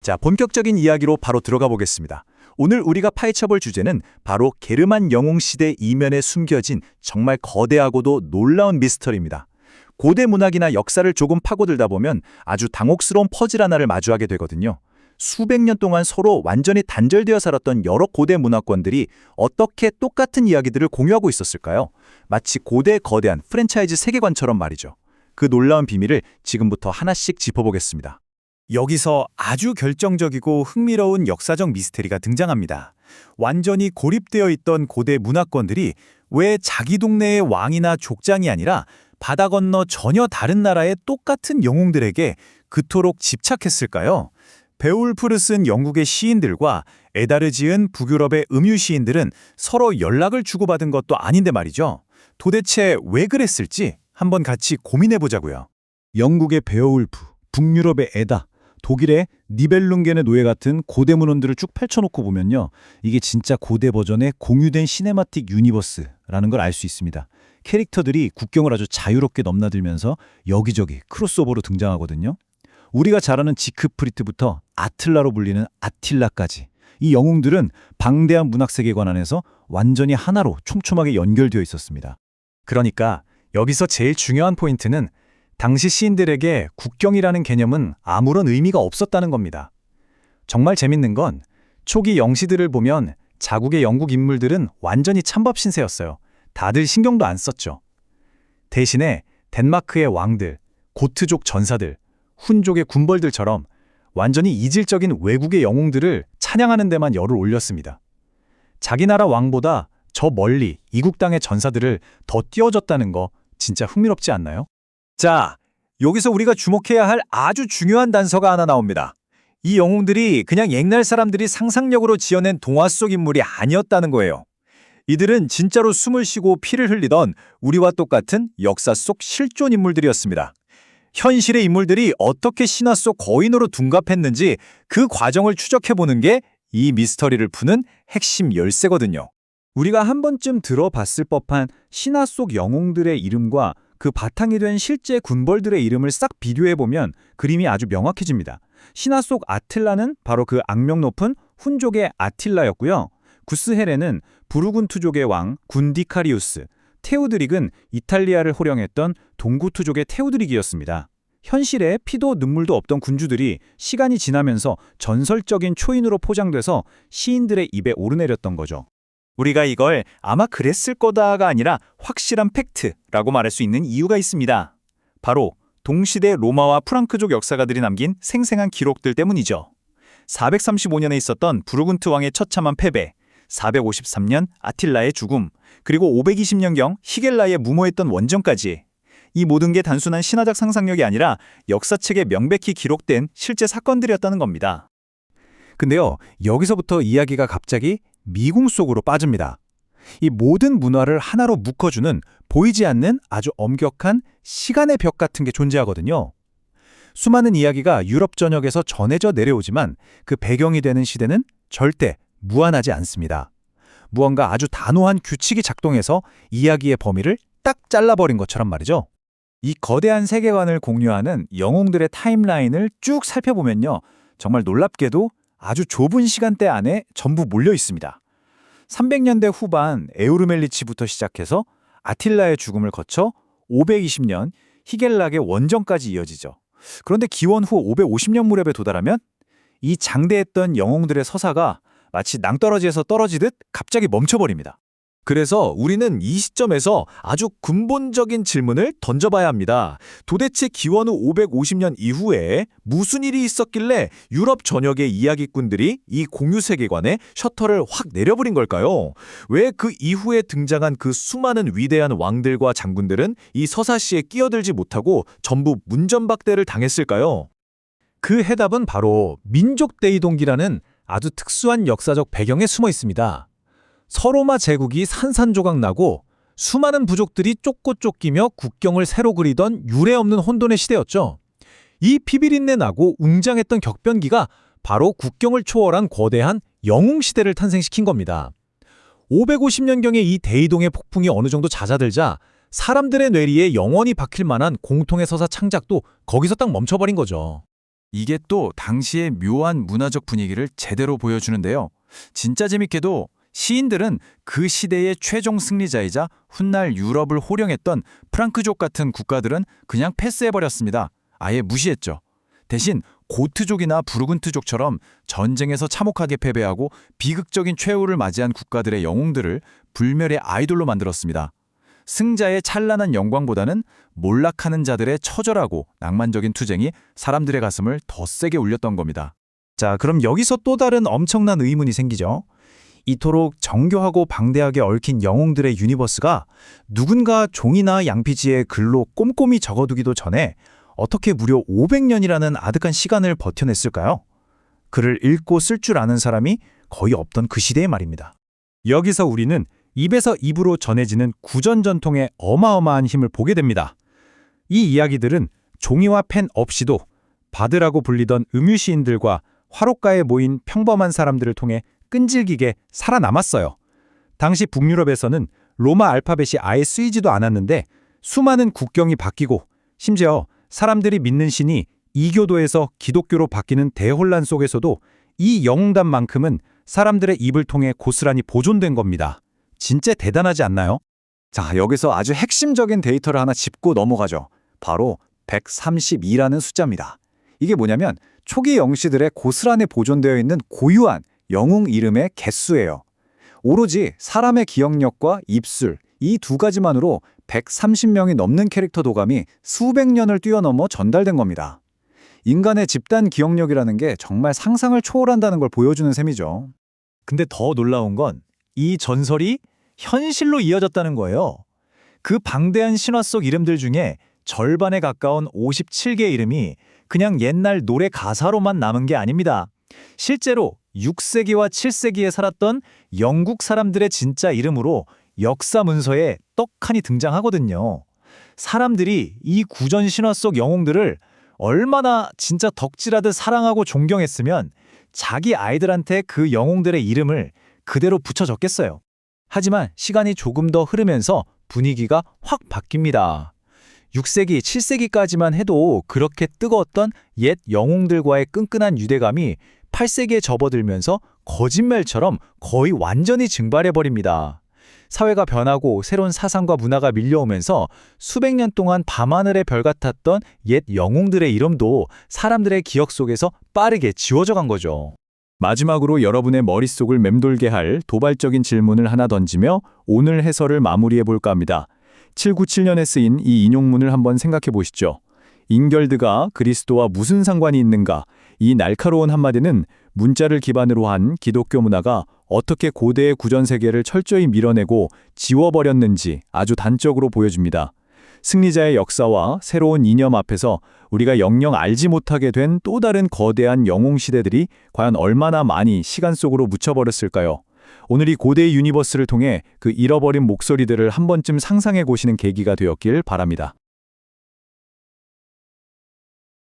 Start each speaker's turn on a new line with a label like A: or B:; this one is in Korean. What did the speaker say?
A: 자, 본격적인 이야기로 바로 들어가 보겠습니다. 오늘 우리가 파헤쳐볼 주제는 바로 게르만 영웅시대 이면에 숨겨진 정말 거대하고도 놀라운 미스터리입니다. 고대 문학이나 역사를 조금 파고들다 보면 아주 당혹스러운 퍼즐 하나를 마주하게 되거든요. 수백 년 동안 서로 완전히 단절되어 살았던 여러 고대 문화권들이 어떻게 똑같은 이야기들을 공유하고 있었을까요? 마치 고대의 거대한 프랜차이즈 세계관처럼 말이죠. 그 놀라운 비밀을 지금부터 하나씩 짚어보겠습니다.
B: 여기서 아주 결정적이고 흥미로운 역사적 미스테리가 등장합니다. 완전히 고립되어 있던 고대 문화권들이 왜 자기 동네의 왕이나 족장이 아니라 바다 건너 전혀 다른 나라의 똑같은 영웅들에게 그토록 집착했을까요? 베올프를 쓴 영국의 시인들과 에다르 지은 북유럽의 음유 시인들은 서로 연락을 주고받은 것도 아닌데 말이죠. 도대체 왜 그랬을지 한번 같이 고민해보자고요.
C: 영국의 베어울프, 북유럽의 에다, 독일의 니벨룽겐의 노예 같은 고대 문헌들을 쭉 펼쳐놓고 보면요. 이게 진짜 고대 버전의 공유된 시네마틱 유니버스라는 걸 알 수 있습니다. 캐릭터들이 국경을 아주 자유롭게 넘나들면서 여기저기 크로스오버로 등장하거든요. 우리가 잘 아는 지크프리트부터 아틀라로 불리는 아틸라까지 이 영웅들은 방대한 문학 세계관 안에서 완전히 하나로 촘촘하게 연결되어 있었습니다.
A: 그러니까 여기서 제일 중요한 포인트는 당시 시인들에게 국경이라는 개념은 아무런 의미가 없었다는 겁니다. 정말 재밌는 건 초기 영시들을 보면 자국의 영국 인물들은 완전히 찬밥 신세였어요. 다들 신경도 안 썼죠. 대신에 덴마크의 왕들, 고트족 전사들, 훈족의 군벌들처럼 완전히 이질적인 외국의 영웅들을 찬양하는 데만 열을 올렸습니다. 자기 나라 왕보다 저 멀리 이국 땅의 전사들을 더 띄워줬다는 거 진짜 흥미롭지 않나요?
B: 자, 여기서 우리가 주목해야 할 아주 중요한 단서가 하나 나옵니다. 이 영웅들이 그냥 옛날 사람들이 상상력으로 지어낸 동화 속 인물이 아니었다는 거예요. 이들은 진짜로 숨을 쉬고 피를 흘리던 우리와 똑같은 역사 속 실존 인물들이었습니다. 현실의 인물들이 어떻게 신화 속 거인으로 둔갑했는지 그 과정을 추적해보는 게 이 미스터리를 푸는 핵심 열쇠거든요.
C: 우리가 한 번쯤 들어봤을 법한 신화 속 영웅들의 이름과 그 바탕이 된 실제 군벌들의 이름을 싹 비교해보면 그림이 아주 명확해집니다. 신화 속 아틀라는 바로 그 악명 높은 훈족의 아틸라였고요. 구스헤레는 부르군투족의 왕 군디카리우스, 테우드릭은 이탈리아를 호령했던 동구투족의 테우드릭이었습니다. 현실에 피도 눈물도 없던 군주들이 시간이 지나면서 전설적인 초인으로 포장돼서 시인들의 입에 오르내렸던 거죠.
B: 우리가 이걸 아마 그랬을 거다가 아니라 확실한 팩트라고 말할 수 있는 이유가 있습니다. 바로 동시대 로마와 프랑크족 역사가들이 남긴 생생한 기록들 때문이죠. 435년에 있었던 부르군트 왕의 처참한 패배, 453년 아틸라의 죽음, 그리고 520년경 히겔라의 무모했던 원정까지. 이 모든 게 단순한 신화적 상상력이 아니라 역사책에 명백히 기록된 실제 사건들이었다는 겁니다.
C: 근데요, 여기서부터 이야기가 갑자기 미궁 속으로 빠집니다. 이 모든 문화를 하나로 묶어주는 보이지 않는 아주 엄격한 시간의 벽 같은 게 존재하거든요. 수많은 이야기가 유럽 전역에서 전해져 내려오지만 그 배경이 되는 시대는 절대 무한하지 않습니다. 무언가 아주 단호한 규칙이 작동해서 이야기의 범위를 딱 잘라버린 것처럼 말이죠. 이 거대한 세계관을 공유하는 영웅들의 타임라인을 쭉 살펴보면요. 정말 놀랍게도 아주 좁은 시간대 안에 전부 몰려 있습니다. 300년대 후반 에우르멜리치부터 시작해서 아틸라의 죽음을 거쳐 520년 히겔락의 원정까지 이어지죠. 그런데 기원 후 550년 무렵에 도달하면 이 장대했던 영웅들의 서사가 마치 낭떠러지에서 떨어지듯 갑자기 멈춰버립니다.
B: 그래서 우리는 이 시점에서 아주 근본적인 질문을 던져봐야 합니다. 도대체 기원 후 550년 이후에 무슨 일이 있었길래 유럽 전역의 이야기꾼들이 이 공유 세계관에 셔터를 확 내려버린 걸까요? 왜 그 이후에 등장한 그 수많은 위대한 왕들과 장군들은 이 서사시에 끼어들지 못하고 전부 문전박대를 당했을까요?
C: 그 해답은 바로 민족 대이동기라는 아주 특수한 역사적 배경에 숨어 있습니다. 서로마 제국이 산산조각 나고 수많은 부족들이 쫓고 쫓기며 국경을 새로 그리던 유례없는 혼돈의 시대였죠. 이 피비린내 나고 웅장했던 격변기가 바로 국경을 초월한 거대한 영웅시대를 탄생시킨 겁니다. 550년경의 이 대이동의 폭풍이 어느 정도 잦아들자 사람들의 뇌리에 영원히 박힐 만한 공통의 서사 창작도 거기서 딱 멈춰버린 거죠.
B: 이게 또 당시의 묘한 문화적 분위기를 제대로 보여주는데요. 진짜 재밌게도 시인들은 그 시대의 최종 승리자이자 훗날 유럽을 호령했던 프랑크족 같은 국가들은 그냥 패스해버렸습니다. 아예 무시했죠. 대신 고트족이나 부르근트족처럼 전쟁에서 참혹하게 패배하고 비극적인 최후를 맞이한 국가들의 영웅들을 불멸의 아이돌로 만들었습니다. 승자의 찬란한 영광보다는 몰락하는 자들의 처절하고 낭만적인 투쟁이 사람들의 가슴을 더 세게 울렸던 겁니다.
C: 자, 그럼 여기서 또 다른 엄청난 의문이 생기죠. 이토록 정교하고 방대하게 얽힌 영웅들의 유니버스가 누군가 종이나 양피지에 글로 꼼꼼히 적어두기도 전에 어떻게 무려 500년이라는 아득한 시간을 버텨냈을까요? 글을 읽고 쓸 줄 아는 사람이 거의 없던 그 시대의 말입니다. 여기서 우리는 입에서 입으로 전해지는 구전 전통의 어마어마한 힘을 보게 됩니다. 이 이야기들은 종이와 펜 없이도 바드라고 불리던 음유시인들과 화록가에 모인 평범한 사람들을 통해 끈질기게 살아남았어요. 당시 북유럽에서는 로마 알파벳이 아예 쓰이지도 않았는데 수많은 국경이 바뀌고 심지어 사람들이 믿는 신이 이교도에서 기독교로 바뀌는 대혼란 속에서도 이 영웅담만큼은 사람들의 입을 통해 고스란히 보존된 겁니다. 진짜 대단하지 않나요?
A: 자, 여기서 아주 핵심적인 데이터를 하나 짚고 넘어가죠. 바로 132라는 숫자입니다. 이게 뭐냐면 초기 영시들의 고스란히 보존되어 있는 고유한 영웅 이름의 개수예요. 오로지 사람의 기억력과 입술, 이 두 가지만으로 130명이 넘는 캐릭터 도감이 수백 년을 뛰어넘어 전달된 겁니다. 인간의 집단 기억력이라는 게 정말 상상을 초월한다는 걸 보여주는 셈이죠. 근데 더 놀라운 건 이 전설이 현실로 이어졌다는 거예요. 그 방대한 신화 속 이름들 중에 절반에 가까운 57개 이름이 그냥 옛날 노래 가사로만 남은 게 아닙니다. 실제로 6세기와 7세기에 살았던 영국 사람들의 진짜 이름으로 역사 문서에 떡하니 등장하거든요. 사람들이 이 구전 신화 속 영웅들을 얼마나 진짜 덕질하듯 사랑하고 존경했으면 자기 아이들한테 그 영웅들의 이름을 그대로 붙여 적겠어요. 하지만 시간이 조금 더 흐르면서 분위기가 확 바뀝니다. 6세기, 7세기까지만 해도 그렇게 뜨거웠던 옛 영웅들과의 끈끈한 유대감이 8세기에 접어들면서 거짓말처럼 거의 완전히 증발해버립니다. 사회가 변하고 새로운 사상과 문화가 밀려오면서 수백 년 동안 밤하늘의 별 같았던 옛 영웅들의 이름도 사람들의 기억 속에서 빠르게 지워져 간 거죠. 마지막으로 여러분의 머릿속을 맴돌게 할 도발적인 질문을 하나 던지며 오늘 해설을 마무리해볼까 합니다. 797년에 쓰인 이 인용문을 한번 생각해 보시죠. 잉결드가 그리스도와 무슨 상관이 있는가? 이 날카로운 한마디는 문자를 기반으로 한 기독교 문화가 어떻게 고대의 구전세계를 철저히 밀어내고 지워버렸는지 아주 단적으로 보여줍니다. 승리자의 역사와 새로운 이념 앞에서 우리가 영영 알지 못하게 된 또 다른 거대한 영웅 시대들이 과연 얼마나 많이 시간 속으로 묻혀버렸을까요? 오늘 이 고대의 유니버스를 통해 그 잃어버린 목소리들을 한 번쯤 상상해 보시는 계기가 되었길 바랍니다.